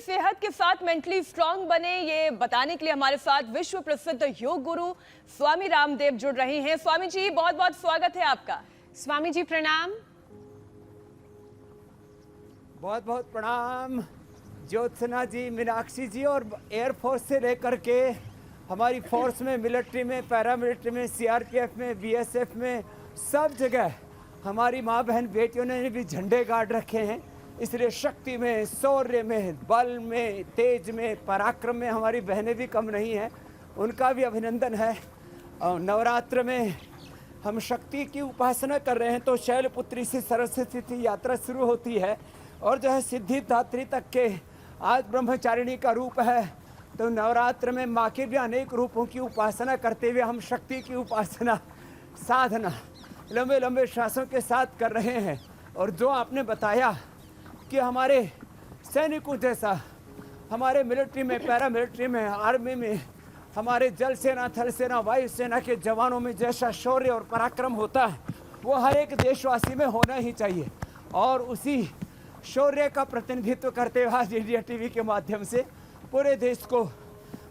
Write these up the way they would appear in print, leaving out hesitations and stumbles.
सेहत के साथ मेंटली स्ट्रांग बने, ये बताने के लिए हमारे साथ विश्व प्रसिद्ध योग गुरु स्वामी रामदेव जुड़ रहे हैं। स्वामी जी, बहुत बहुत स्वागत है आपका। स्वामी जी प्रणाम। बहुत बहुत प्रणाम ज्योत्सना जी, मीनाक्षी जी। और एयरफोर्स से लेकर के हमारी फोर्स में, मिलिट्री में, पैरामिलिट्री में, सीआरपीएफ में, बीएसएफ में, सब जगह हमारी माँ बहन बेटियों ने भी झंडे गाड़ रखे हैं। इसलिए शक्ति में, शौर्य में, बल में, तेज में, पराक्रम में हमारी बहनें भी कम नहीं हैं। उनका भी अभिनंदन है। और नवरात्र में हम शक्ति की उपासना कर रहे हैं, तो शैलपुत्री से सरस्वती की यात्रा शुरू होती है और जो है सिद्धिदात्री तक के आज ब्रह्मचारिणी का रूप है। तो नवरात्र में माँ के भी अनेक रूपों की उपासना करते हुए हम शक्ति की उपासना, साधना लंबे लंबे श्वासों के साथ कर रहे हैं। और जो आपने बताया कि हमारे सैनिकों जैसा हमारे मिलिट्री में, पैरामिलिट्री में, आर्मी में, हमारे जल सेना, थल सेना, वायु सेना के जवानों में जैसा शौर्य और पराक्रम होता है, वो हर एक देशवासी में होना ही चाहिए। और उसी शौर्य का प्रतिनिधित्व करते हुए आज इंडिया टीवी के माध्यम से पूरे देश को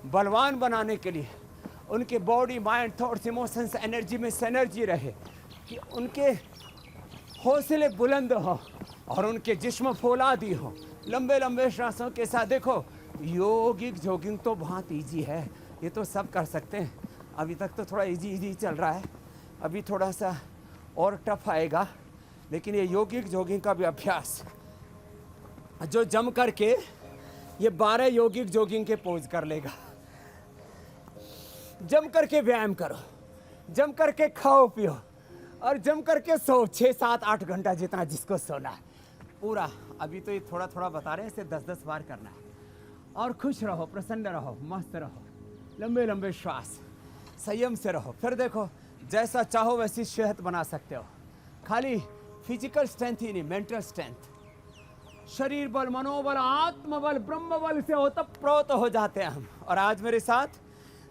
बलवान बनाने के लिए, उनके body, mind, thoughts, emotions, energy में सिनर्जी रहे, कि उनके हौसले बुलंद हों और उनके जिस्म फौलादी हो। लंबे लंबे श्वासों के साथ देखो, योगिक जॉगिंग तो बहुत इजी है, ये तो सब कर सकते हैं। अभी तक तो थोड़ा इजी चल रहा है, अभी थोड़ा सा और टफ आएगा। लेकिन ये योगिक जॉगिंग का भी अभ्यास जो जम करके ये 12 योगिक जॉगिंग के पोज कर लेगा। जम करके व्यायाम करो, जम करके खाओ पियो और जम करके सो 6, 7, 8 घंटा जितना जिसको सोना है पूरा। अभी तो ये थोड़ा थोड़ा बता रहे हैं, इसे 10-10 बार करना है। और खुश रहो, प्रसन्न रहो, मस्त रहो, लंबे लंबे श्वास, संयम से रहो। फिर देखो, जैसा चाहो वैसी सेहत बना सकते हो। खाली फिजिकल स्ट्रेंथ ही नहीं, मेंटल स्ट्रेंथ, शरीर बल, मनोबल, आत्मबल, ब्रह्म बल से हो तब प्रोत हो जाते हैं हम। और आज मेरे साथ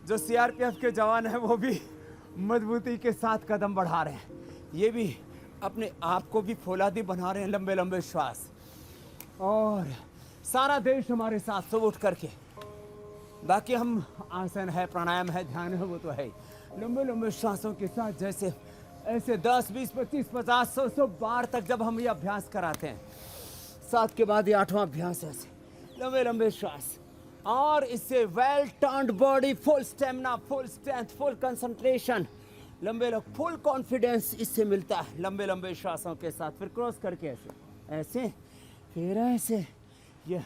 जो सीआरपीएफ के जवान हैं वो भी मजबूती के साथ कदम बढ़ा रहे हैं। ये भी अपने आप को भी फौलादी बना रहे हैं, लंबे लंबे श्वास। और सारा देश हमारे साथ सब उठ करके, बाकी हम आसन है, प्राणायाम है, ध्यान है, वो तो है। लंबे लंबे श्वासों के साथ जैसे ऐसे 10, 20, 25, 50, 100 बार तक जब हम ये अभ्यास कराते हैं, 7 के बाद ये 8वां अभ्यास, ऐसे लंबे लंबे श्वास। और इससे well turned body, full stamina, full strength, full concentration, full confidence इससे मिलता है लंबे लंबे श्वासों के साथ। फिर क्रॉस करके ऐसे ऐसे, फिर ऐसे, ये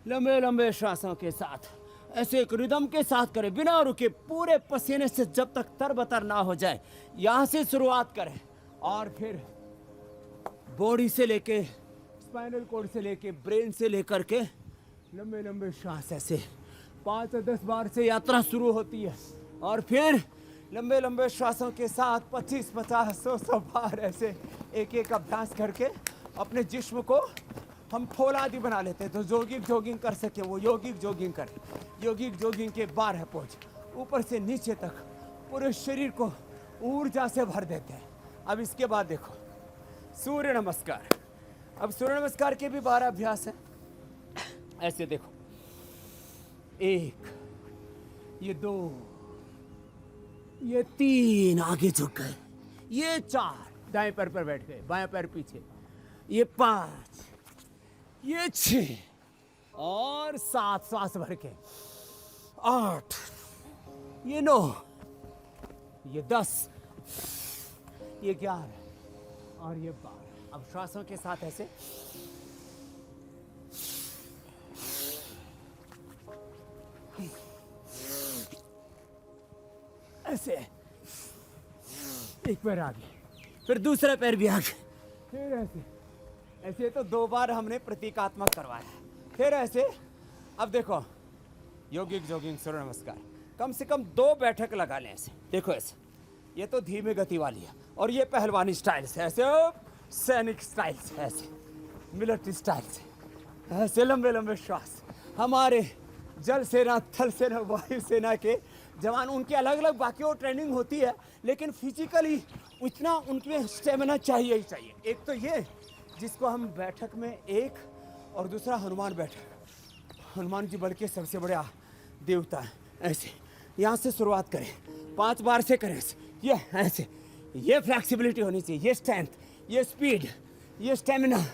लंबे लंबे श्वासों के साथ ऐसे एक रिदम के साथ करें, बिना रुके, पूरे पसीने से जब तक तरबतर ना हो जाए, यहाँ से शुरुआत करें। और फिर बॉडी से लेके, स्पाइनल कॉर्ड से लेके, ब्रेन से लेकर के लंबे लंबे श्वास ऐसे 5 से 10 बार से यात्रा शुरू होती है। और फिर लंबे लंबे श्वासों के साथ 25, 50, 100 बार ऐसे एक एक अभ्यास करके अपने जिस्म को हम फौलादी बना लेते हैं। तो योगिक जॉगिंग कर सके वो योगिक जॉगिंग करें। योगिक जॉगिंग के 12 पोज ऊपर से नीचे तक पूरे शरीर को ऊर्जा से भर देते हैं। अब इसके बाद देखो सूर्य नमस्कार। अब सूर्य नमस्कार के भी 12 अभ्यास हैं। ऐसे देखो, 1, ये 2, ये 3, आगे झुक गए, ये 4, दाएं पैर पर बैठ गए, बाएं पैर पीछे, ये 5, ये 6 और 7, श्वास भर के, 8, ये 9, ये 10, ये 11 और ये 12। अब श्वासों के साथ ऐसे ऐसे, एक पैर आगे, फिर दूसरा पैर भी आगे, फिर ऐसे ऐसे। तो 2 बार हमने प्रतीकात्मक करवाया, फिर ऐसे। अब देखो, योगिक जॉगिंग, सूर्य नमस्कार, कम से कम 2 बैठक लगा लें ऐसे। देखो ऐसे, ये तो धीमे गति वाली है, और ये पहलवानी स्टाइल से ऐसे, सैनिक स्टाइल से ऐसे, मिलिट्री स्टाइल से ऐसे लंबे लंबे श्वास। हमारे जल सेना, थल सेना, वायु सेना के जवान, उनकी अलग अलग बाकी और ट्रेनिंग होती है, लेकिन फिजिकली उतना उनमें स्टेमिना चाहिए ही चाहिए। एक तो ये जिसको हम बैठक में, एक, और दूसरा हनुमान बैठक। हनुमान जी बल के सबसे बड़ा देवता है। ऐसे यहाँ से शुरुआत करें, 5 बार से करें ये ऐसे। ये फ्लेक्सिबिलिटी होनी चाहिए, ये स्ट्रेंथ, ये स्पीड, ये स्टेमिना,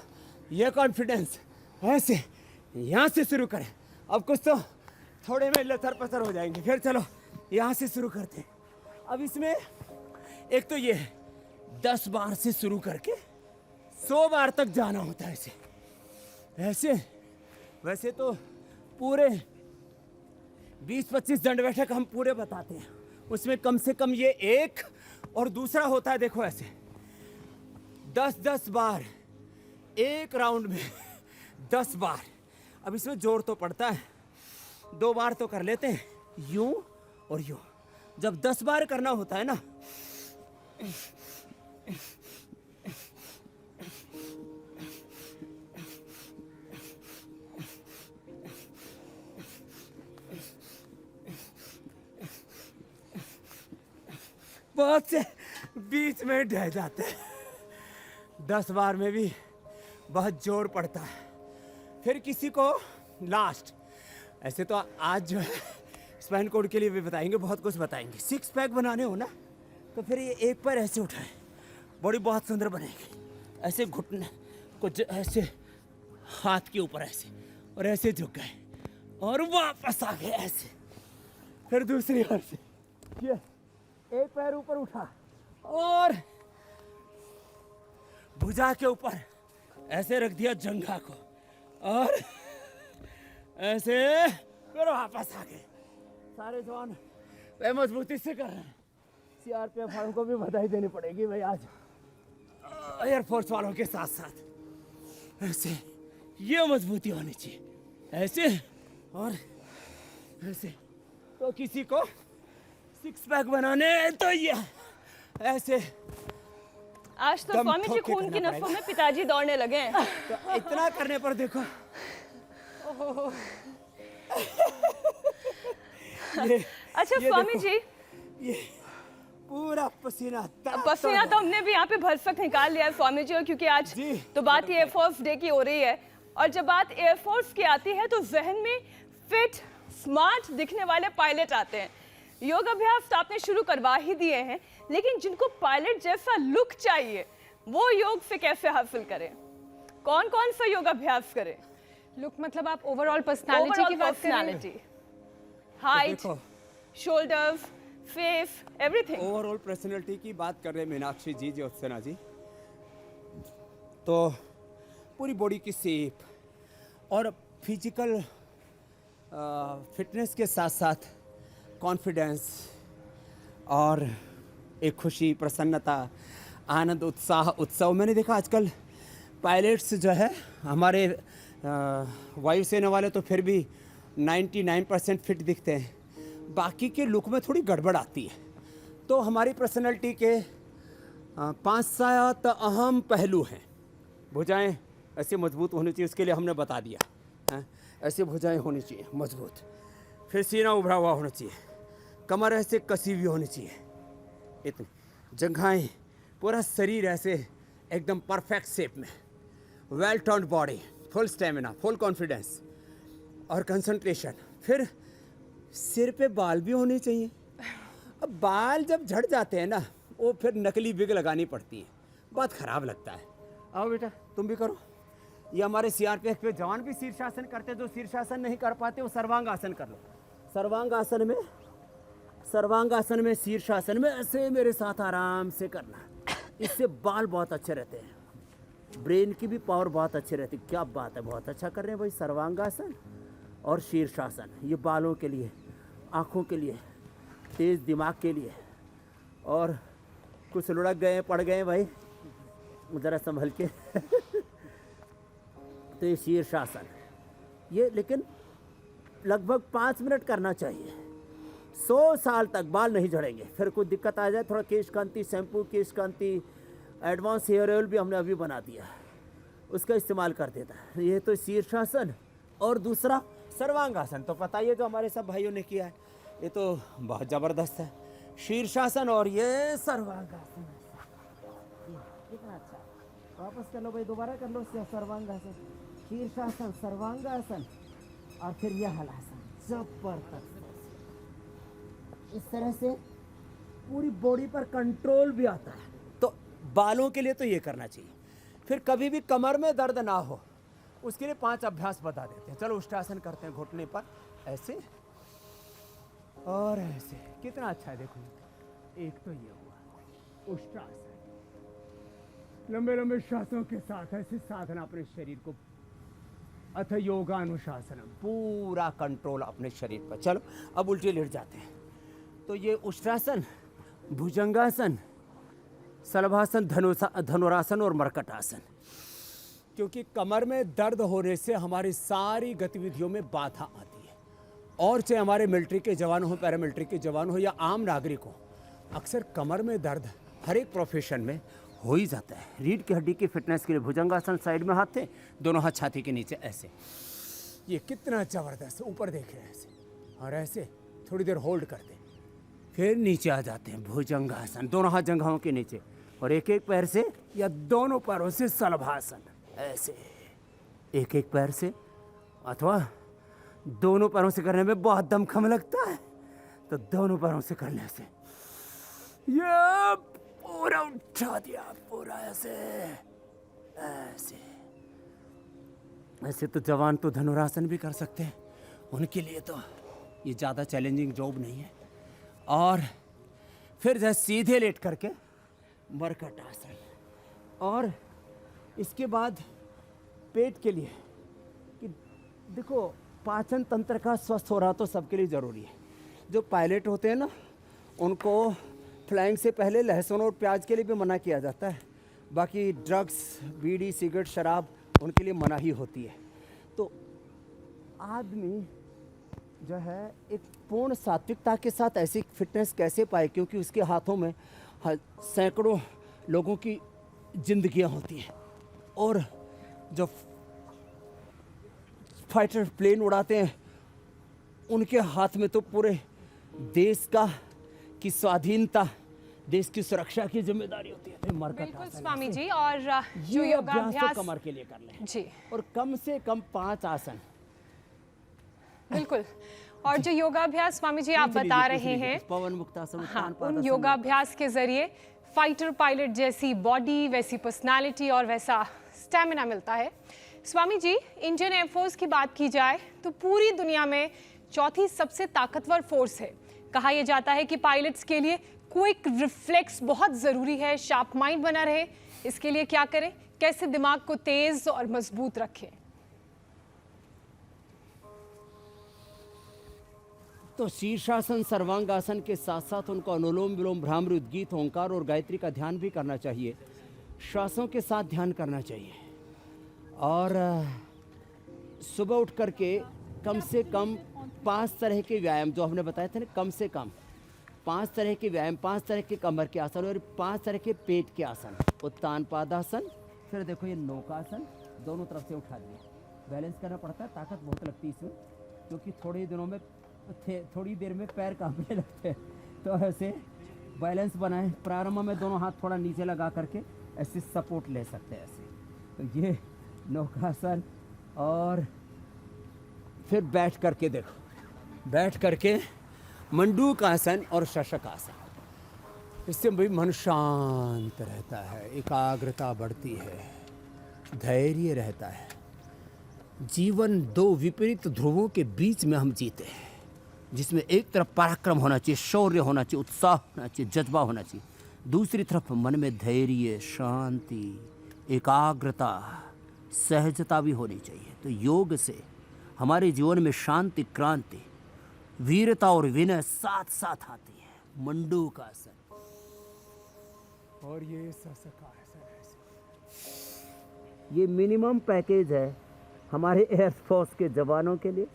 ये कॉन्फिडेंस। ऐसे यहाँ से शुरू करें। अब कुछ तो थोड़े में लथर पथर हो जाएंगे। फिर चलो यहाँ से शुरू करते हैं। अब इसमें एक तो ये 10 बार से शुरू करके 100 बार तक जाना होता है ऐसे ऐसे। वैसे तो पूरे 20-25 दंड बैठक हम पूरे बताते हैं, उसमें कम से कम ये एक और दूसरा होता है। देखो ऐसे 10-10 बार एक राउंड में 10 बार। अब इसमें जोर तो पड़ता है, 2 बार तो कर लेते हैं, यूं और यूं। जब 10 बार करना होता है ना, बहुत से बीच में ढह जाते हैं। 10 बार में भी बहुत जोर पड़ता है। फिर किसी को लास्ट, ऐसे तो आज जो है स्पाइन कोड के लिए भी बताएंगे, बहुत कुछ बताएंगे। 6 पैक बनाने हो ना, तो फिर ये एक पैर ऐसे उठाए, बॉडी बहुत सुंदर बनेगी। ऐसे घुटने को ऐसे हाथ के ऊपर ऐसे और ऐसे झुक गए और वापस आ गए ऐसे। फिर दूसरी ओर से ये एक पैर ऊपर उठा और भुजा के ऊपर ऐसे रख दिया जंघा को और ऐसे फिर वापस आ गए। सारे जवान वे मजबूती से कर रहे हैं। सीआरपीएफ वालों को भी बधाई देनी पड़ेगी भाई, आज एयरफोर्स वालों के साथ साथ ऐसे ये मजबूती होनी चाहिए ऐसे और ऐसे। तो किसी को 6 पैक बनाने तो ये ऐसे। आज तो स्वामी जी खून की नसों में पिताजी दौड़ने लगे हैं। तो इतना करने पर देखो अच्छा स्वामी जी, ये पूरा पसीना पसीना तो हमने भी यहाँ पे भरसक निकाल लिया है स्वामी जी। और क्योंकि आज जी। तो बात एयरफोर्स डे की हो रही है, और जब बात एयरफोर्स की आती है तो जहन में फिट स्मार्ट दिखने वाले पायलट आते हैं। योग अभ्यास तो आपने शुरू करवा ही दिए हैं, लेकिन जिनको पायलट जैसा लुक चाहिए वो योग से कैसे हासिल करें? कौन कौन सा योग अभ्यास करें? लुक मतलब आप ओवरऑल पर्सनालिटी की बात कर रहे हैं? Height, shoulders, face, everything. Overall personality की बात कर रहे हैं मीनाक्षी जी, ज्योत्सना जी। तो पूरी बॉडी की शेप और फिजिकल फिटनेस के साथ साथ कॉन्फिडेंस और एक खुशी, प्रसन्नता, आनंद, उत्साह, उत्सव। मैंने देखा आजकल पायलट्स जो है हमारे वायुसेना वाले तो फिर भी 99% फिट दिखते हैं, बाकी के लुक में थोड़ी गड़बड़ आती है। तो हमारी पर्सनैलिटी के 5-7 अहम पहलू हैं। भुजाएं ऐसे मजबूत होनी चाहिए, उसके लिए हमने बता दिया है। ऐसे भुजाएं होनी चाहिए मजबूत, फिर सीना उभरा हुआ होना चाहिए, कमर ऐसे कसी हुई होनी चाहिए, इतनी जंघाएं, पूरा शरीर ऐसे एकदम परफेक्ट शेप में, well toned body, full stamina, full confidence और कंसंट्रेशन। फिर सिर पे बाल भी होने चाहिए। अब बाल जब झड़ जाते हैं ना, वो फिर नकली विग लगानी पड़ती है, बहुत ख़राब लगता है। आओ बेटा तुम भी करो। ये हमारे सीआरपीएफ पे जवान भी शीर्षासन करते हैं। जो शीर्षासन नहीं कर पाते वो सर्वांगासन कर लो। सर्वांगासन में शीर्षासन में ऐसे मेरे साथ आराम से करना। इससे बाल बहुत अच्छे रहते हैं, ब्रेन की भी पावर बहुत अच्छी रहती है। क्या बात है, बहुत अच्छा कर रहे हैं भाई। सर्वांगासन और शीर्षासन, ये बालों के लिए, आँखों के लिए, तेज़ दिमाग के लिए। और कुछ लुढ़क गए, पड़ गए भाई, ज़रा संभल के तो ये शीर्षासन, ये लेकिन लगभग 5 मिनट करना चाहिए। 100 साल तक बाल नहीं झड़ेंगे। फिर कोई दिक्कत आ जाए, थोड़ा केश कांति शैम्पू, केश कांति एडवांस हेयर ऑयल भी हमने अभी बना दिया, उसका इस्तेमाल कर देता है। ये तो शीर्षासन। और दूसरा सर्वांगासन तो पता ही है, जो हमारे सब भाइयों ने किया है, ये तो बहुत ज़बरदस्त है। शीर्षासन और ये सर्वांगासन, कितना अच्छा। वापस कर लो भाई, दोबारा कर लो। सर्वांगासन, शीर्षासन, सर्वांगासन, और फिर ये हलासन जबरदस्त। इस तरह से पूरी बॉडी पर कंट्रोल भी आता है। तो बालों के लिए तो ये करना चाहिए। फिर कभी भी कमर में दर्द ना हो उसके लिए 5 अभ्यास बता देते हैं। चलो उष्टासन करते हैं। घुटने पर ऐसे और ऐसे। कितना अच्छा है देखो। एक तो ये हुआ उष्टासन, लंबे लंबे श्वासों के साथ ऐसे साधना अपने शरीर को। अथ योगानुशासनम, पूरा कंट्रोल अपने शरीर पर। चलो अब उल्टे लेट जाते हैं। तो ये उष्ट्रासन, भुजंगासन, शलभासन, धनुरासन और मरकटासन। क्योंकि कमर में दर्द होने से हमारी सारी गतिविधियों में बाधा आती है। और चाहे हमारे मिलिट्री के जवान हो, पैरामिलिट्री के जवान हो या आम नागरिक हो, अक्सर कमर में दर्द हर एक प्रोफेशन में हो ही जाता है। रीढ़ की हड्डी की फिटनेस के लिए भुजंगासन, साइड में हाथ थे, दोनों हाथ छाती के नीचे ऐसे। ये कितना जबरदस्त। ऊपर देख रहे हैं ऐसे और ऐसे थोड़ी देर होल्ड करते, फिर नीचे आ जाते हैं भुजंगासन, दोनों हाथ जंघाओं के नीचे, और एक एक पैर से या दोनों पैरों से शलभासन ऐसे। एक एक पैर से अथवा दोनों पैरों से करने में बहुत दमखम लगता है तो दोनों पैरों से करने से ये पूरा उठा दिया, पूरा ऐसे ऐसे। ऐसे तो जवान तो धनुरासन भी कर सकते हैं, उनके लिए तो ये ज़्यादा चैलेंजिंग जॉब नहीं है। और फिर जैसे सीधे लेट करके मरकटासन। और इसके बाद पेट के लिए कि देखो पाचन तंत्र का स्वस्थ हो रहा तो सबके लिए ज़रूरी है। जो पायलट होते हैं ना, उनको फ्लाइंग से पहले लहसुन और प्याज के लिए भी मना किया जाता है। बाकी ड्रग्स, बीड़ी, सिगरेट, शराब उनके लिए मना ही होती है। तो आदमी जो है एक पूर्ण सात्विकता के साथ ऐसी फिटनेस कैसे पाए, क्योंकि उसके हाथों में सैकड़ों लोगों की जिंदगियां होती हैं। और जो फाइटर प्लेन उड़ाते हैं उनके हाथ में तो पूरे देश की स्वाधीनता, देश की सुरक्षा की जिम्मेदारी होती है। बिल्कुल स्वामी जी। और जो ये अभ्यास योगाभ्यास तो कमर के लिए कर लें जी और कम से कम 5 आसन। बिल्कुल। और जो योगाभ्यास स्वामी जी आप बता रहे हैं, पवन मुक्तासन, हाँ, उत्तान उन पादासन। योगाभ्यास के जरिए फाइटर पायलट जैसी बॉडी, वैसी पर्सनालिटी और वैसा स्टैमिना मिलता है। स्वामी जी, इंडियन एयरफोर्स की बात की जाए तो पूरी दुनिया में चौथी सबसे ताकतवर फोर्स है। कहा यह जाता है कि पायलट्स के लिए क्विक रिफ्लेक्स बहुत ज़रूरी है, शार्प माइंड बना रहे। इसके लिए क्या करें, कैसे दिमाग को तेज और मजबूत रखें? तो शीर्षासन, सर्वांगासन के साथ साथ उनको अनुलोम विलोम, भ्रामरी, उद्गीत, ओंकार और गायत्री का ध्यान भी करना चाहिए। श्वासों के साथ ध्यान करना चाहिए। और सुबह उठ करके कम से कम 5 तरह के व्यायाम जो हमने बताए थे ना, कम से कम 5 तरह के व्यायाम, 5 तरह के कमर के आसन और 5 तरह के पेट के आसन। उत्तान पादासन, फिर देखो ये नौकासन, दोनों तरफ से उठा दिया। बैलेंस करना पड़ता है, ताकत बहुत लगती है इसमें, क्योंकि थोड़ी देर में पैर कांपने लगते हैं। तो ऐसे बैलेंस बनाए। प्रारंभ में दोनों हाथ थोड़ा नीचे लगा करके ऐसे सपोर्ट ले सकते हैं ऐसे। तो ये नौकासन। और फिर बैठ करके देखो, बैठ करके मंडूक आसन और शशक आसन। इससे भी मन शांत रहता है, एकाग्रता बढ़ती है, धैर्य रहता है। जीवन 2 विपरीत ध्रुवों के बीच में हम जीते हैं, जिसमें एक तरफ पराक्रम होना चाहिए, शौर्य होना चाहिए, उत्साह होना चाहिए, जज्बा होना चाहिए। दूसरी तरफ मन में धैर्य, शांति, एकाग्रता, सहजता भी होनी चाहिए। तो योग से हमारे जीवन में शांति, क्रांति, वीरता और विनय साथ साथ आती है। मंडूक आसन और ये शशक आसन। ये मिनिमम पैकेज है हमारे एयरफोर्स के जवानों के लिए,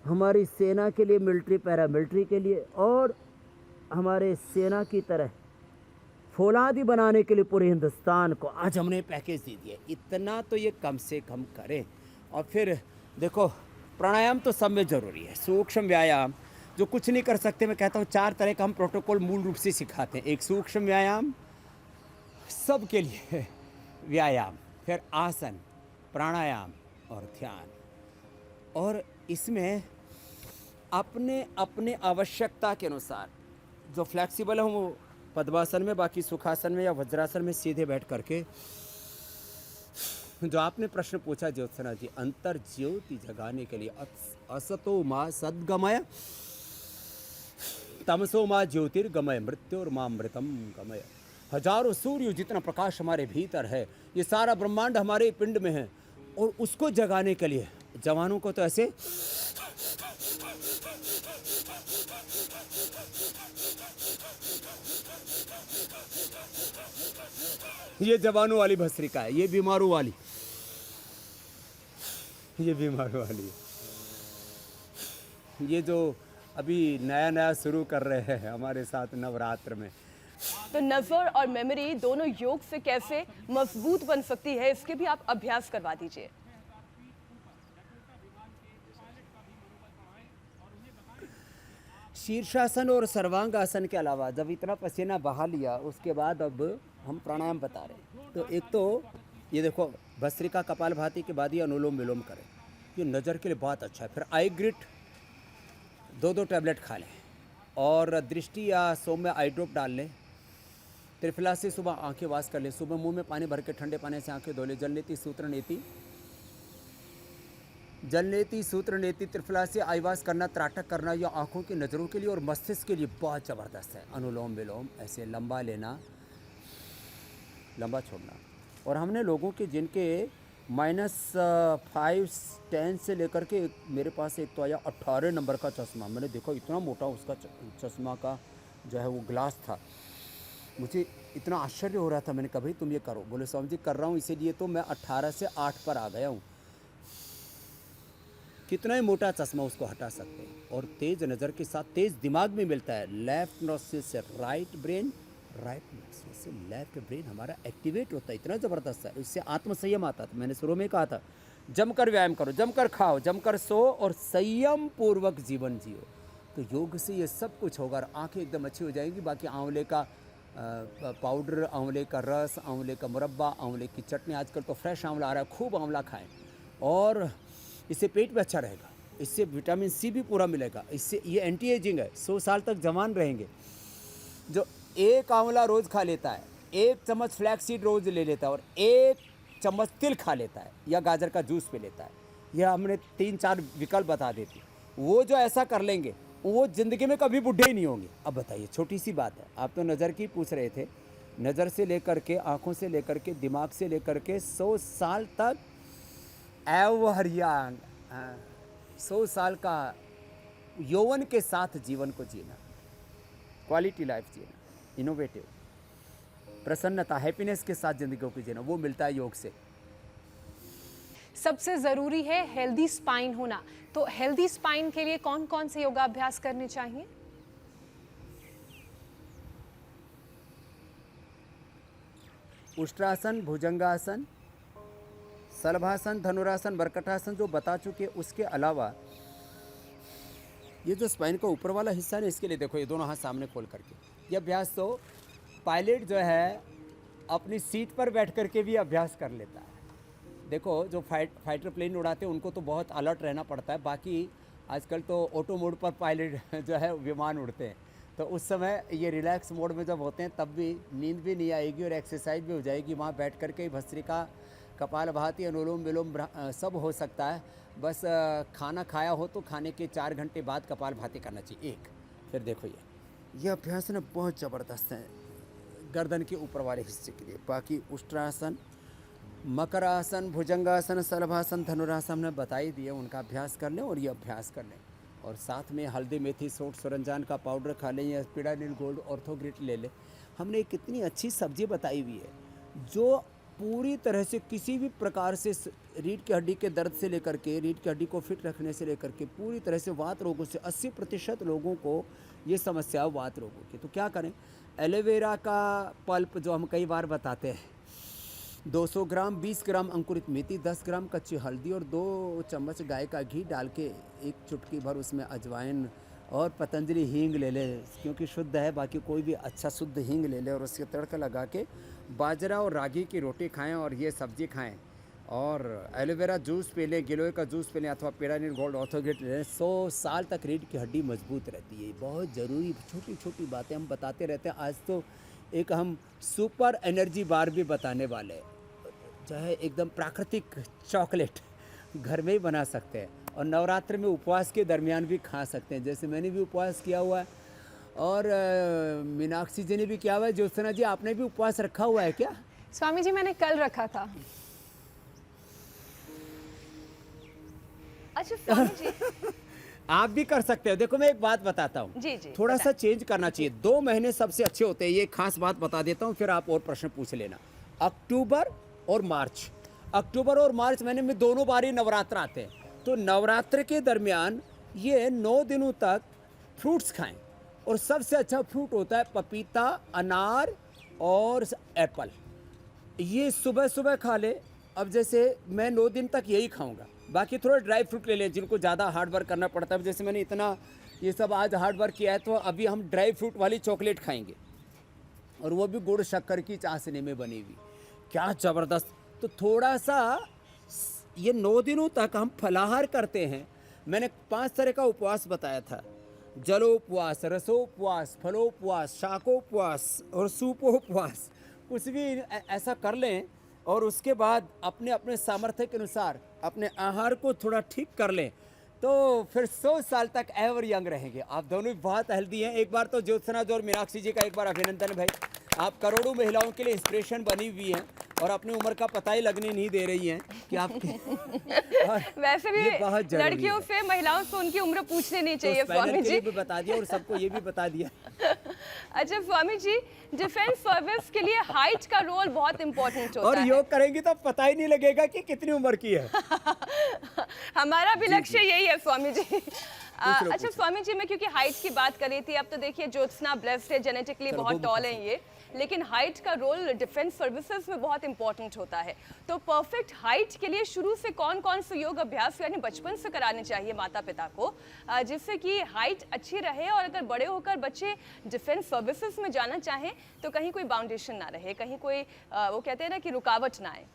हमारी सेना के लिए, मिलिट्री, पैरामिलिट्री के लिए, और हमारे सेना की तरह फौलादी बनाने के लिए पूरे हिंदुस्तान को आज हमने पैकेज दे दिया। इतना तो ये कम से कम करें। और फिर देखो प्राणायाम तो सब में ज़रूरी है। सूक्ष्म व्यायाम जो कुछ नहीं कर सकते, मैं कहता हूँ 4 तरह का हम प्रोटोकॉल मूल रूप से सिखाते हैं। एक सूक्ष्म व्यायाम सब के लिए व्यायाम, फिर आसन, प्राणायाम और ध्यान। और इसमें अपने अपने आवश्यकता के अनुसार जो फ्लेक्सिबल है वो पद्मासन में, बाकी सुखासन में या वज्रासन में सीधे बैठ करके जो आपने प्रश्न पूछा ज्योत्सना जी, अंतर ज्योति जगाने के लिए असतो माँ सद्गमय, तमसो माँ ज्योतिर्गमय, मृत्योर माँ मृतम गमय। हजारों सूर्य जितना प्रकाश हमारे भीतर है, ये सारा ब्रह्मांड हमारे पिंड में है, और उसको जगाने के लिए जवानों को तो ऐसे ये जवानों वाली भस्त्रिका है, ये बीमारों वाली, ये बीमारों वाली, ये जो अभी नया नया शुरू कर रहे हैं हमारे साथ नवरात्र में। तो नज़र और मेमोरी दोनों योग से कैसे मजबूत बन सकती है, इसके भी आप अभ्यास करवा दीजिए। शीर्षासन और सर्वांगासन के अलावा जब इतना पसीना बहा लिया, उसके बाद अब हम प्राणायाम बता रहे हैं। तो एक तो ये देखो, भस्त्रिका कपालभाति के बाद ये अनुलोम विलोम करें, ये नज़र के लिए बहुत अच्छा है। फिर आई ग्रिट 2-2 टैबलेट खा लें, और दृष्टि या सोम में आई ड्रॉप डाल लें। त्रिफला से सुबह आंखें वास कर लें, सुबह मुंह में पानी भर के ठंडे पानी से आंखें धो लें। जलनेति सूत्र नेति, जलनेति सूत्र नेति त्रिफला से आईवास करना, त्राटक करना, या आंखों की नज़रों के लिए और मस्तिष्क के लिए बहुत ज़बरदस्त है। अनुलोम विलोम ऐसे लंबा लेना, लंबा छोड़ना। और हमने लोगों के जिनके -5 10 से लेकर के, मेरे पास एक तो आया 18 नंबर का चश्मा, मैंने देखा इतना मोटा उसका चश्मा का जो है वो ग्लास था। मुझे इतना आश्चर्य हो रहा था, मैंने कहा भाई तुम ये करो। बोले स्वामी जी कर रहा हूँ, इसीलिए तो मैं 18 से 8 पर आ गया हूँ। कितना ही मोटा चश्मा उसको हटा सकते हैं। और तेज नज़र के साथ तेज दिमाग में मिलता है। लेफ्ट नोस्ट्रिल से राइट ब्रेन, राइट नोस्ट्रिल से लेफ्ट ब्रेन हमारा एक्टिवेट होता है, इतना ज़बरदस्त है। इससे आत्मसंयम आता था। मैंने शुरू में कहा था जमकर व्यायाम करो, जमकर खाओ, जमकर सो और संयम पूर्वक जीवन जियो। तो योग से ये सब कुछ होगा और आँखें एकदम अच्छी हो जाएंगी। बाकी आंवले का पाउडर, आंवले का रस, आंवले का मुरब्बा, आंवले की चटनी, आजकल तो फ्रेश आंवला आ रहा है, खूब आंवला खाएं। और इससे पेट भी अच्छा रहेगा, इससे विटामिन सी भी पूरा मिलेगा, इससे ये एंटी एजिंग है, 100 साल तक जवान रहेंगे। जो एक आंवला रोज़ खा लेता है, 1 चम्मच फ्लैक्स सीड रोज़ ले लेता है और 1 चम्मच तिल खा लेता है या गाजर का जूस पी लेता है, यह हमने 3-4 विकल्प बता देते। वो जो ऐसा कर लेंगे वो ज़िंदगी में कभी बूढ़े ही नहीं होंगे। अब बताइए, छोटी सी बात है। आप तो नज़र की पूछ रहे थे, नज़र से लेकर के, आँखों से लेकर के, दिमाग से लेकर के 100 साल तक एवहरियान 100 साल का यौवन के साथ जीवन को जीना, क्वालिटी लाइफ जीना, इनोवेटिव, प्रसन्नता, हैप्पीनेस के साथ ज़िंदगी को जीना, वो मिलता है योग से। सबसे ज़रूरी है हेल्दी स्पाइन होना। तो हेल्दी स्पाइन के लिए कौन कौन से योगाभ्यास करने चाहिए? उष्ट्रासन, भुजंगासन, शलभासन, धनुरासन, बरकटासन जो बता चुके, उसके अलावा ये जो स्पाइन का ऊपर वाला हिस्सा है, इसके लिए देखो ये दोनों हाथ सामने खोल करके ये अभ्यास तो पायलट जो है अपनी सीट पर बैठ करके भी अभ्यास कर लेता है। देखो जो फाइटर प्लेन उड़ाते हैं उनको तो बहुत अलर्ट रहना पड़ता है। बाकी आजकल तो ऑटो मोड पर पायलट जो है विमान उड़ते हैं, तो उस समय ये रिलैक्स मोड में जब होते हैं तब भी नींद भी नहीं आएगी और एक्सरसाइज भी हो जाएगी। वहाँ बैठ करके भस्त्रिका, कपालभाति, अनुलोम विलोम सब हो सकता है। बस खाना खाया हो तो खाने के 4 घंटे बाद कपालभाति करना चाहिए एक। फिर देखो ये अभ्यास ना बहुत ज़बरदस्त है गर्दन के ऊपर वाले हिस्से के लिए। बाकी उष्ट्रासन, मकरासन, भुजंगासन, शलभासन, धनुरासन हमने बता ही दिए, उनका अभ्यास कर लें और ये अभ्यास कर लें। और साथ में हल्दी, मेथी, सोंठ, सुरंजान का पाउडर खा लें या पिडानिल गोल्ड ऑर्थोग्रिट ले लें। हमने कितनी अच्छी सब्जी बताई हुई है जो पूरी तरह से किसी भी प्रकार से रीढ़ की हड्डी के दर्द से लेकर के, रीढ़ की हड्डी को फिट रखने से लेकर के, पूरी तरह से वात रोगों से 80% लोगों को ये समस्या वात रोगों की। तो क्या करें, एलोवेरा का पल्प जो हम कई बार बताते हैं, 200 ग्राम 20 ग्राम अंकुरित मेथी, 10 ग्राम कच्ची हल्दी और 2 चम्मच गाय का घी डाल के, एक चुटकी भर उसमें अजवाइन और पतंजलि हींग ले ले, क्योंकि शुद्ध है, बाकी कोई भी अच्छा शुद्ध हींग ले ले और उसके तड़का लगा के बाजरा और रागी की रोटी खाएं और ये सब्जी खाएं। और एलोवेरा जूस पी लें, गिलोय का जूस पी लें अथवा पेरानिल गोल्ड ऑर्थोगेट लें। 100 साल तक रीढ़ की हड्डी मजबूत रहती है। बहुत ज़रूरी छोटी छोटी बातें हम बताते रहते हैं। आज तो एक हम सुपर एनर्जी बार भी बताने वाले हैं, जो है एकदम प्राकृतिक चॉकलेट घर में ही बना सकते हैं और नवरात्र में उपवास के दरमियान भी खा सकते हैं। जैसे मैंने भी उपवास किया हुआ है और मीनाक्षी जी ने भी किया हुआ है। ज्योत्सना जी आपने भी उपवास रखा हुआ है क्या? स्वामी जी मैंने कल रखा था। अच्छा स्वामी जी, आप भी कर सकते हो। देखो मैं एक बात बताता हूँ, जी, जी, थोड़ा सा चेंज करना चाहिए। 2 महीने सबसे अच्छे होते हैं, ये खास बात बता देता हूँ, फिर आप और प्रश्न पूछ लेना। अक्टूबर और मार्च, अक्टूबर और मार्च महीने में दोनों बार ही नवरात्र आते हैं। तो नवरात्र के दरमियान ये 9 दिनों तक फ्रूट्स खाएं और सबसे अच्छा फ्रूट होता है पपीता, अनार और एप्पल। ये सुबह सुबह खा ले। अब जैसे मैं 9 दिन तक यही खाऊंगा, बाकी थोड़ा ड्राई फ्रूट ले लें जिनको ज़्यादा हार्ड वर्क करना पड़ता है। जैसे मैंने इतना ये सब आज हार्ड वर्क किया है, तो अभी हम ड्राई फ्रूट वाली चॉकलेट खाएंगे और वो भी गुड़ शक्कर की चाशनी में बनी हुई। क्या ज़बरदस्त। तो थोड़ा सा ये 9 दिनों तक हम फलाहार करते हैं। मैंने 5 तरह का उपवास बताया था, जलोपवास, रसोपवास, फलोपवास, शाकोपवास और सूपोपवास। कुछ भी ऐसा कर लें और उसके बाद अपने अपने सामर्थ्य के अनुसार अपने आहार को थोड़ा ठीक कर लें, तो फिर 100 साल तक एवर यंग रहेंगे। आप दोनों भी बहुत हेल्दी हैं। एक बार तो ज्योत्सना जी और मीनाक्षी जी का एक बार अभिनंदन भाई। आप करोड़ों महिलाओं के लिए इंस्पिरेशन बनी हुई हैं और अपनी उम्र का पता ही लगने नहीं दे रही हैं कि आपके वैसे भी ये बहुत जरूरी लड़कियों है। से महिलाओं से उनकी उम्र पूछनी नहीं तो चाहिए उस पैनल स्वामी के जी। लिए भी बता दिया और सबको ये भी बता दिया। अच्छा स्वामी जी, डिफेंस सर्विस के लिए हाइट का रोल बहुत इंपॉर्टेंट होता और है। योग करेंगे तो पता ही नहीं लगेगा कि कितनी उम्र की है। हमारा भी जी, लक्ष्य जी। यही है स्वामी जी। लो, अच्छा स्वामी जी, मैं क्योंकि हाइट की बात कर रही थी, अब तो देखिए ज्योत्सना ब्लेस्ड है, जेनेटिकली चलो, बहुत वो टॉल है ये, लेकिन हाइट का रोल डिफेंस सर्विसेज में बहुत इंपॉर्टेंट होता है। तो परफेक्ट हाइट के लिए शुरू से कौन कौन से योग अभ्यास यानी बचपन से कराने चाहिए माता पिता को, जिससे कि हाइट अच्छी रहे और अगर बड़े होकर बच्चे डिफेंस सर्विसेज में जाना चाहें तो कहीं कोई बाउंडेशन ना रहे, कहीं कोई वो कहते हैं ना कि रुकावट ना आए।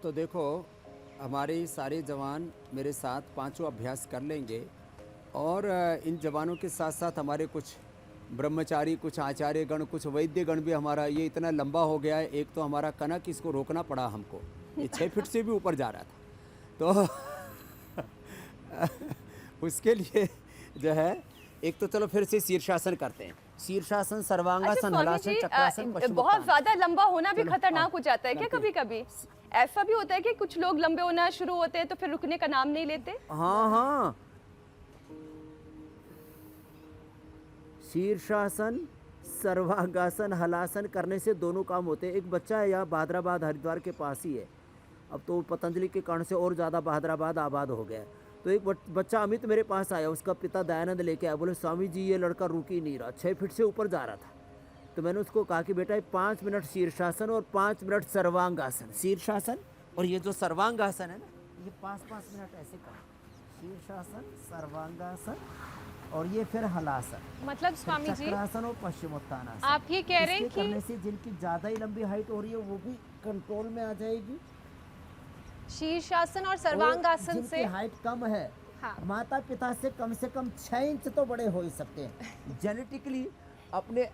तो देखो, हमारे सारे जवान मेरे साथ 5 अभ्यास कर लेंगे और इन जवानों के साथ साथ हमारे कुछ ब्रह्मचारी, कुछ आचार्य गण, कुछ वैद्य गण भी। हमारा ये इतना लंबा हो गया है, एक तो हमारा कनक, इसको रोकना पड़ा हमको, ये 6 फीट से भी ऊपर जा रहा था। तो उसके लिए जो है, एक तो चलो फिर से शीर्षासन करते हैं। शीर्षासन, सर्वांगासन, स्वामी हलासन, जी, चक्रासन, बहुत पश्चिमोत्तान। ज्यादा लंबा होना भी चलो, खतरनाक हाँ, हो जाता है क्या करते कभी कभी? ऐसा भी होता है कि कुछ लोग लंबे होना शुरू होते हैं तो फिर रुकने का नाम नहीं लेते? हाँ हाँ, शीर्षासन, सर्वांगासन, हलासन करने से दोनों काम होते हैं। एक बच्चा है यहाँ बहादुराबाद हरिद्वार के पास ही है, अब तो पतंजलि के कारण से और ज़्यादा बहादुराबाद आबाद हो गया है। तो एक बच्चा अमित मेरे पास आया, उसका पिता दयानंद लेके आया। बोले स्वामी जी ये लड़का रुक ही नहीं रहा, 6 फीट से ऊपर जा रहा था। तो मैंने उसको कहा कि बेटा 5 मिनट शीर्षासन और 5 मिनट सर्वांगासन। शीर्षासन और ये जो सर्वांगासन है ना, ये 5-5 मिनट ऐसे कर, शीर्षासन, सर्वांगासन और ये फिर हलासन, मतलब स्वामी जी चक्रासन और पश्चिमोत्तानासन। आप ये कह रहे हैं इसके करने कि से जिनकी ज़्यादा ही लंबी हाइट हो रही है वो भी कंट्रोल में आ जाएगी। शीर्षासन और और सर्वांगासन जिनकी से हाइट कम है, हाँ। माता पिता से कम 6 इंच तो बड़े हो ही सकते हैं। जेनेटिकली अपने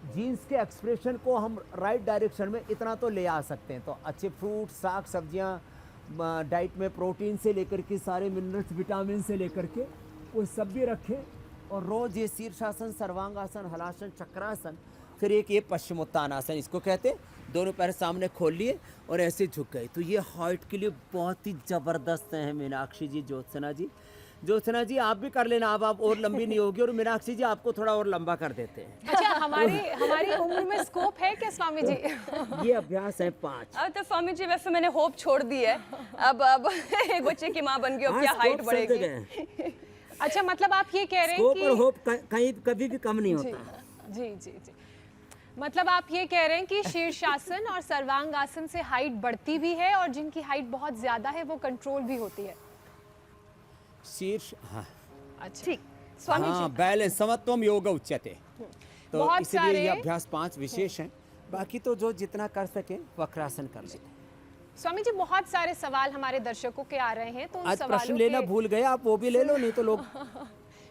जीन्स के एक्सप्रेशन को हम राइट डायरेक्शन में इतना तो ले आ सकते हैं। तो अच्छे फ्रूट, साग सब्जियां, डाइट में प्रोटीन से लेकर के सारे मिनरल्स, विटामिन से लेकर के वो सब भी रखें। और रोज़ ये शीर्षासन, सर्वांगासन, हलासन, चक्रासन, फिर एक ये पश्चिमोत्तानासन, इसको कहते हैं। दोनों पैर सामने खोल लिए और ऐसे झुक गए। तो ये हाइट के लिए बहुत ही ज़बरदस्त है। मीनाक्षी जी, ज्योत्सना जी, ज्योत्सना जी आप भी कर लेना, अब आप और लंबी नहीं होगी और मीनाक्षी जी आपको थोड़ा और लंबा कर देते हैं। अच्छा, हमारी उम्र में स्कोप है क्या स्वामी जी? ये अभ्यास है 5। अब तो स्वामी जी वैसे मैंने होप छोड़ दी है, अब एक बच्चे की माँ बन गई, अब क्या हाइट बढ़ेगी? अच्छा, मतलब आप ये कह रहे हैं स्कोप कि और होप कहीं कभी भी कम नहीं जी होता। जी जी जी, मतलब आप ये कह रहे हैं कि शीर्षासन और सर्वांगासन से हाइट बढ़ती भी है और जिनकी हाइट बहुत ज्यादा है वो कंट्रोल भी होती है। शीर्ष, हाँ अच्छा, ठीक स्वामी हाँ, जी, बैलेंस, समत्वम योग उच्यते। तो बहुत इसलिए सारे- ये अभ्यास 5 विशेष हैं। बाकी तो जो जितना कर सके वक्रासन कर लेते हैं। स्वामी जी बहुत सारे सवाल हमारे दर्शकों के आ रहे हैं, तो उन आज प्रश्न सवालों लेना के भूल गए आप, वो भी ले लो, नहीं तो लोग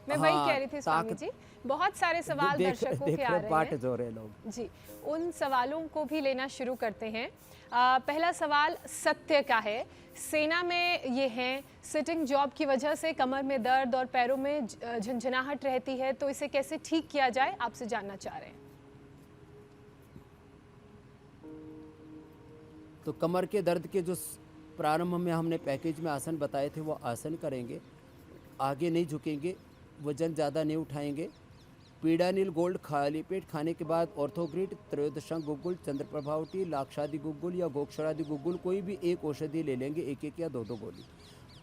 मैं वही हाँ, कह रही थी स्वामी जी, बहुत सारे सवाल दर्शकों के आ रहे बाट हैं जो रहे लोग। जी, उन सवालों को भी लेना शुरू करते हैं। पहला सवाल सत्य का है। सेना में ये हैं, सिटिंग जॉब की वजह से कमर में दर्द और पैरों में झंझनाहट रहती है, तो इसे कैसे ठीक किया जाए, आपसे जानना चाह रहे हैं। तो कमर के दर्द के जो प्रारंभ में हमने पैकेज में आसन बताए थे वो आसन करेंगे, आगे नहीं झुकेंगे, वजन ज़्यादा नहीं उठाएंगे। पीड़ानील गोल्ड खाली पेट खाने के बाद ऑर्थोग्रिड, त्रयोदशांग गुग्गुल, चंद्रप्रभावटी, लाक्षादि गुग्गुल या गोक्षरादि गुग्गुल कोई भी एक औषधि ले लेंगे, एक एक या दो दो गोली,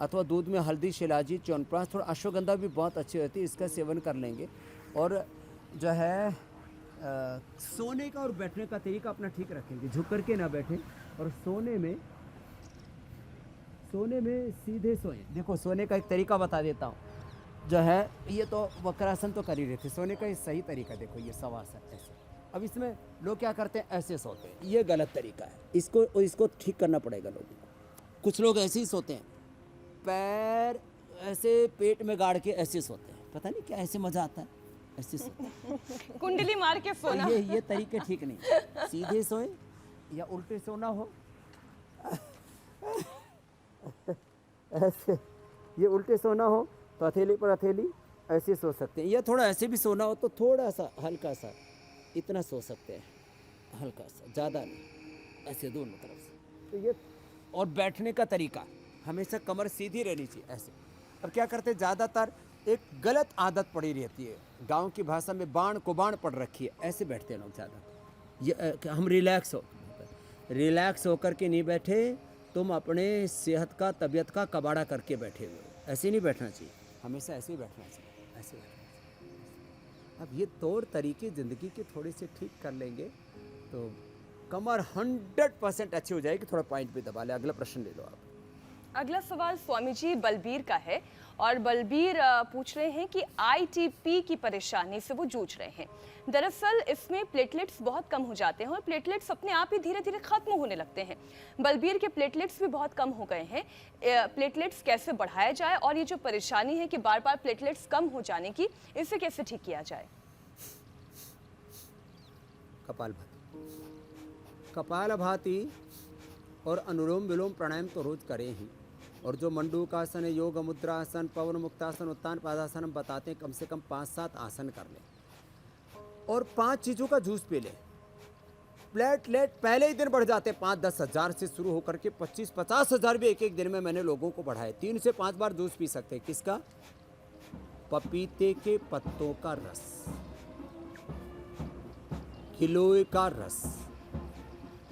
अथवा दूध में हल्दी, शिलाजी, च्यवनप्राश, थोड़ा अश्वगंधा भी बहुत अच्छी होती है, इसका सेवन कर लेंगे। और जो है सोने का और बैठने का तरीका अपना ठीक रखेंगे, झुक करके ना बैठें, और सोने में सीधे सोएं। देखो सोने का एक तरीका बता देता हूँ, जो है ये तो वक्रासन तो कर ही रहे थे, सोने का ये सही तरीका देखो, ये शवासन ऐसे। अब इसमें लोग क्या करते हैं, ऐसे सोते हैं, ये गलत तरीका है, इसको ठीक करना पड़ेगा लोगों को। कुछ लोग ऐसे ही सोते हैं, पैर ऐसे पेट में गाड़ के ऐसे सोते हैं, पता नहीं क्या ऐसे मज़ा आता है, ऐसे सोते हैं। कुंडली मार के सोना। ये तरीके ठीक नहीं, सीधे सोए या उल्टे सोना हो ऐसे, ये उल्टे सोना हो तो हथेली पर हथेली ऐसे सो सकते हैं, या थोड़ा ऐसे भी सोना हो तो थोड़ा सा हल्का सा इतना सो सकते हैं, हल्का सा, ज़्यादा नहीं, ऐसे दोनों तरफ से। तो ये, और बैठने का तरीका हमेशा कमर सीधी रहनी चाहिए ऐसे। अब क्या करते हैं, ज़्यादातर एक गलत आदत पड़ी रहती है, गांव की भाषा में बाण को बाण पड़ रखी है, ऐसे बैठते हैं लोग ज़्यादा। ये हम रिलैक्स होकर के नहीं बैठे, तुम अपने सेहत का, तबीयत का कबाड़ा करके बैठे हुए, ऐसे नहीं बैठना चाहिए, हमेशा ऐसे ही बैठना चाहिए, ऐसे बैठना चाहिए। अब ये तौर तरीके ज़िंदगी के थोड़े से ठीक कर लेंगे तो कमर 100% अच्छी हो जाएगी। थोड़ा पॉइंट पे दबा ले। अगला प्रश्न ले लो आप। अगला सवाल स्वामी जी बलबीर का है, और बलबीर पूछ रहे हैं कि आईटीपी की परेशानी से वो जूझ रहे हैं। दरअसल इसमें प्लेटलेट्स बहुत कम हो जाते हैं और प्लेटलेट्स अपने आप ही धीरे धीरे खत्म होने लगते हैं। बलबीर के प्लेटलेट्स भी बहुत कम हो गए हैं। प्लेटलेट्स कैसे बढ़ाया जाए, और ये जो परेशानी है कि बार बार प्लेटलेट्स कम हो जाने की, इसे कैसे ठीक किया जाए? कपालभाति और अनुलोम विलोम प्राणायाम तो रोज करें ही, और जो मंडूकासन, योग मुद्रासन, पवन मुक्तासन, उत्तान पादासन हम बताते हैं, कम से कम 5-7 आसन कर लें, और 5 चीज़ों का जूस पी लें। प्लेटलेट पहले ही दिन बढ़ जाते हैं, 5-10 हज़ार से शुरू होकर के 25-50 हज़ार भी एक एक दिन में मैंने लोगों को बढ़ाए। 3 से 5 बार जूस पी सकते हैं। किसका? पपीते के पत्तों का रस, गिलोय का रस,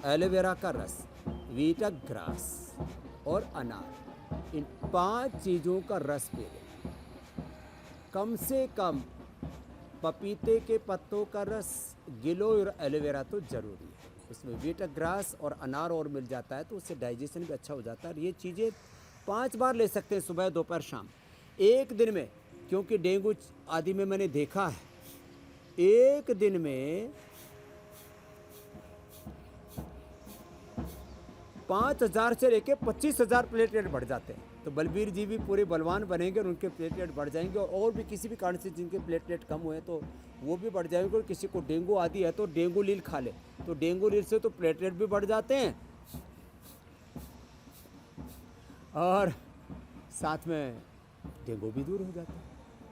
एलोवेरा का रस, वीटा ग्रास और अनार, इन 5 चीज़ों का रस पी लें। कम से कम पपीते के पत्तों का रस, गिलोय और एलोवेरा तो ज़रूरी है, उसमें वीटा ग्रास और अनार और मिल जाता है, तो उससे डाइजेशन भी अच्छा हो जाता है। और ये चीज़ें 5 बार ले सकते हैं, सुबह, दोपहर, शाम, एक दिन में। क्योंकि डेंगू आदि में मैंने देखा है, एक दिन में 5,000 से लेके 25,000 प्लेटलेट बढ़ जाते हैं। तो बलबीर जी भी पूरे बलवान बनेंगे और उनके प्लेटलेट बढ़ जाएंगे, और भी किसी भी कारण से जिनके प्लेटलेट कम हुए तो वो भी बढ़ जाएंगे। और किसी को डेंगू आदि है तो डेंगू लील खा ले, तो डेंगू लील से तो प्लेटलेट भी बढ़ जाते हैं, और साथ में डेंगू भी दूर हो जाता है।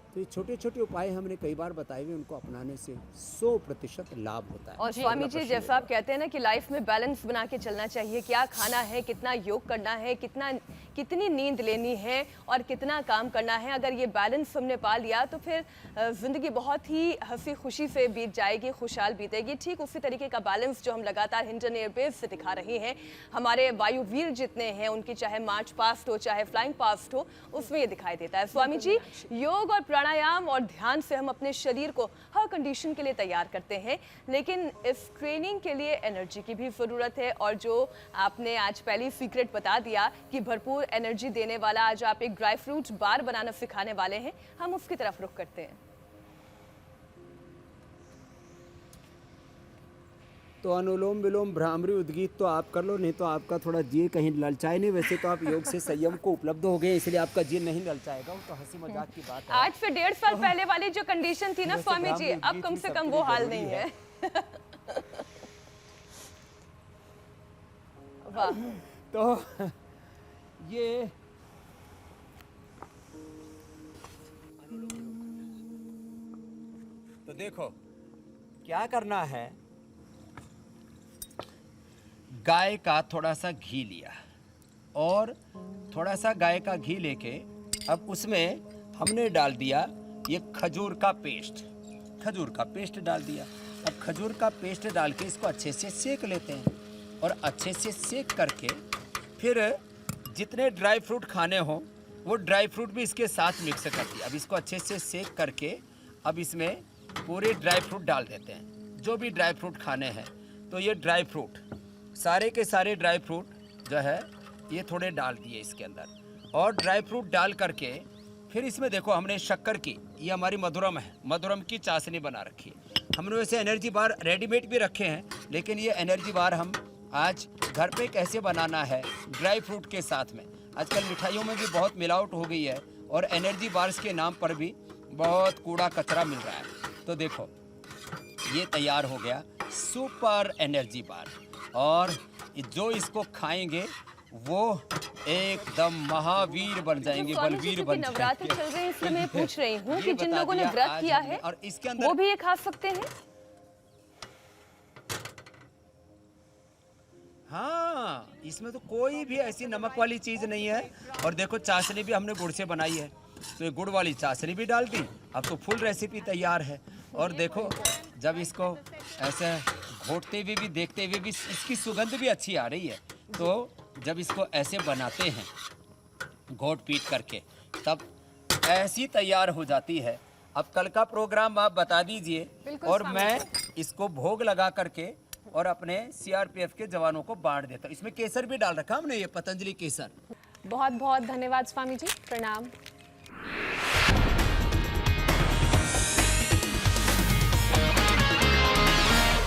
तो ये छोटे छोटे उपाय हमने कई बार बताए हुए, उनको अपनाने से 100% लाभ होता है। और स्वामी जी, जैसा आप कहते हैं ना कि लाइफ में बैलेंस बना के चलना चाहिए, क्या खाना है, कितना योग करना है, कितनी नींद लेनी है और कितना काम करना है, अगर ये बैलेंस हमने पा लिया तो फिर ज़िंदगी बहुत ही हंसी खुशी से बीत जाएगी, खुशहाल बीतेगी। ठीक उसी तरीके का बैलेंस जो हम लगातार हिंडन एयरबेस से दिखा रहे हैं, हमारे वायुवीर जितने हैं उनकी, चाहे मार्च पास्ट हो चाहे फ्लाइंग पास्ट हो, उसमें ये दिखाई देता है। स्वामी जी, योग और प्राणायाम और ध्यान से हम अपने शरीर को हर कंडीशन के लिए तैयार करते हैं, लेकिन इस ट्रेनिंग के लिए एनर्जी की भी ज़रूरत है। और जो आपने आज पहली सीक्रेट बता दिया कि भरपूर एनर्जी देने वाला, आज आप एक ड्राई फ्रूट्स बार बनाना सिखाने वाले हैं, हम उसकी तरफ रुख करते हैं। तो अनुलोम विलोम भ्रामरी उद्गीत तो आप कर लो, नहीं तो आपका थोड़ा जी कहीं ललचाए नहीं। वैसे तो आप योग से संयम को उपलब्ध हो गए, इसलिए आपका जी नहीं ललचाएगा, वो तो हंसी मजाक की बात है। आज से 1.5 साल पहले वाली जो कंडीशन थी ना वैसे स्वामी जी, ब्राह्मण अब उद्गीत कम भी से सबके कम लिए वो हाल जरूरी नहीं है। है। वाह। तो ये तो देखो क्या करना है, गाय का थोड़ा सा घी लिया और थोड़ा सा गाय का घी लेके अब उसमें हमने डाल दिया ये खजूर का पेस्ट डाल दिया। अब खजूर का पेस्ट डाल के इसको अच्छे से सेक लेते हैं और अच्छे से सेक करके फिर जितने ड्राई फ्रूट खाने हो वो ड्राई फ्रूट भी इसके साथ मिक्स कर दिया। अब इसको अच्छे से सेक करके अब इसमें पूरे ड्राई फ्रूट डाल देते हैं, जो भी ड्राई फ्रूट खाने हैं। तो ये ड्राई फ्रूट सारे के सारे ड्राई फ्रूट जो है ये थोड़े डाल दिए इसके अंदर, और ड्राई फ्रूट डाल करके फिर इसमें देखो हमने शक्कर की, ये हमारी मधुरम है, मधुरम की चाशनी बना रखी है। हमने वैसे एनर्जी बार रेडीमेड भी रखे हैं, लेकिन ये एनर्जी बार हम आज घर पे कैसे बनाना है ड्राई फ्रूट के साथ में। आजकल मिठाइयों में भी बहुत मिलावट हो गई है और एनर्जी बार्स के नाम पर भी बहुत कूड़ा कचरा मिल रहा है। तो देखो ये तैयार हो गया सुपर एनर्जी बार, और जो इसको खाएंगे वो एकदम महावीर बन जाएंगे, स्वामी जी, बलवीर क्योंकि बन नवरात्र जाएंगे। चल रहे हैं इसलिए मैं पूछ रही हूँ ये कि जिन बता लोगों ने दिया व्रत आज किया हमने, है और इसके अंदर वो भी ये खा सकते हैं। हाँ, इसमें तो कोई भी ऐसी नमक वाली चीज नहीं है। और देखो चाशनी भी हमने गुड़ से बनाई है, तो ये गुड़ वाली चाशनी भी डाल दी। अब तो फुल रेसिपी तैयार है। और देखो जब इसको ऐसे घोटते हुए भी देखते हुए भी इसकी सुगंध भी अच्छी आ रही है। तो जब इसको ऐसे बनाते हैं घोट पीट करके तब ऐसी तैयार हो जाती है। अब कल का प्रोग्राम आप बता दीजिए, बिल्कुल और स्वामी मैं इसको भोग लगा करके और अपने सीआरपीएफ के जवानों को बांट देता हूँ। इसमें केसर भी डाल रखा हमने, ये पतंजलि केसर। बहुत बहुत धन्यवाद स्वामी जी, प्रणाम।